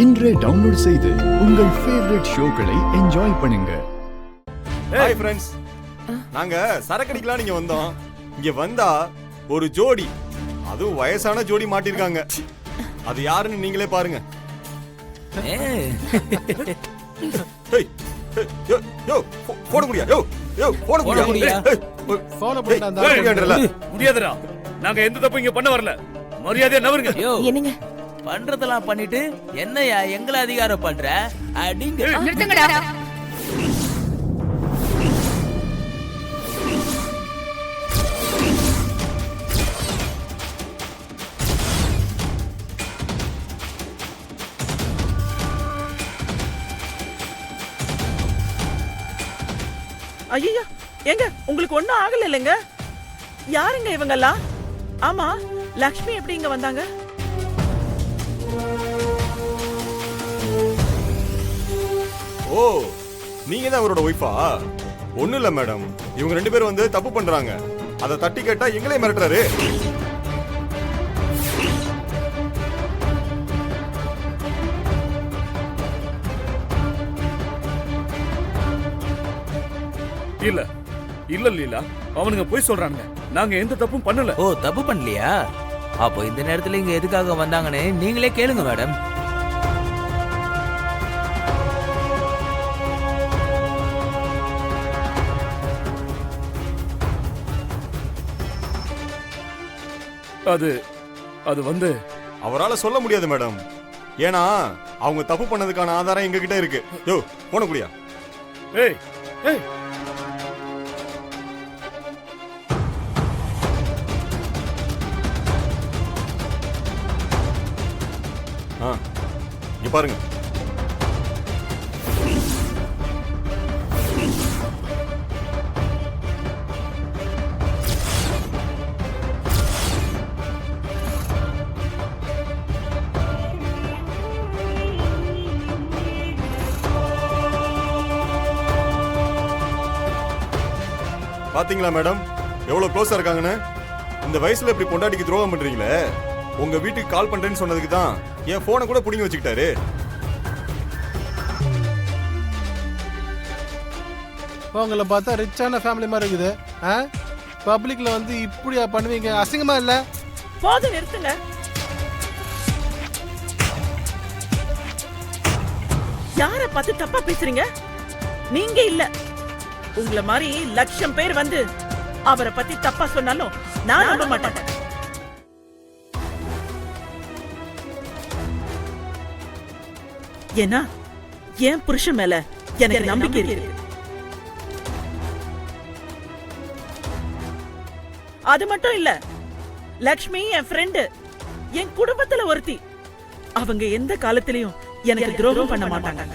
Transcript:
இன்றே டவுன்லோட் செய்து உங்கள் ஃபேவரட் ஷோக்களை என்ஜாய் பண்ணுங்க. ஹாய் ஃப்ரெண்ட்ஸ், நாங்க சரக்கடிக்கலாம் நீங்க வந்தோம். இங்க வந்தா ஒரு ஜோடி, அதுவும் வயசான ஜோடி மாட்டிருக்காங்க. அது யாருன்னு நீங்களே பாருங்க. முடியாதுடா, நாங்க எந்த தப்பு இங்க பண்ண வரல. மரியாதையா நவருங்க. என்னங்க பண்றதெல்லாம் பண்ணிட்டு என்னையா எங்களை அதிகாரம் பண்ற அடிங்க. நிறுத்துங்கடா. ஐயா எங்க உங்களுக்கு ஒண்ணும் ஆகல இல்லைங்க? யாருங்க இவங்கெல்லாம்? ஆமா, லக்ஷ்மி எப்படி இங்க வந்தாங்க? ஓ, நீங்க தான் அவரோட ஒய்ஃபா? ஒண்ணும் இல்ல மேடம், இவங்க ரெண்டு பேரும் வந்து தப்பு பண்றாங்க. அதை தட்டி கேட்டா எங்களே மிரட்டுறாரு. இல்ல இல்ல லீலா, அவனுங்க போய் சொல்றானுங்க. நாங்க எந்த தப்பும் பண்ணல. ஓ, தப்பு பண்ணலையா? அப்போ இந்த நேரத்துல இங்க எதுக்காக வந்தாங்கன்னு நீங்களே கேளுங்க மேடம். அது வந்து அவரால சொல்ல முடியாது மேடம். ஏன்னா அவங்க தப்பு பண்ணதுக்கான ஆதாரம் எங்க கிட்ட இருக்கு. யோ, போன குடியா. ஏய் ஏய், இங்க பாருங்க. பாத்தீங்களா மேடம், எவ்வளவு க்ளோஸா இருக்காங்கன்னு? இந்த வயசுல இப்படி பொண்டாட்டிக்கு துரோகம் பண்றீங்களே. உங்க வீட்டுக்கு கால் பண்றேன்னு சொன்னதுக்கு தான் என் போனை கூட புடிங்கி வச்சுக்கிட்டாரு. உங்களை பார்த்தா ரிச்சான ஃபேமிலி மாதிரி இருக்குது. பப்ளிக்ல வந்து இப்படியா பண்ணுவீங்க? அசிங்கமா இல்ல? போது, நிறுத்துங்க. யார பார்த்து தப்பா பேசுறீங்க? நீங்க இல்ல, உங்களை மாதிரி லட்சம் பேர் வந்து அவரை பத்தி தப்பா சொன்னாலும் நான் நம்ப மாட்டேன். ஏன்னா என் புருஷன் மேல எனக்கு நம்பிக்கை இருக்கு. அது மட்டும் இல்ல, லக்ஷ்மி என் ஃப்ரெண்டு, என் குடும்பத்துல ஒருத்தி. அவங்க எந்த காலத்திலயும் எனக்கு துரோகம் பண்ண மாட்டாங்க.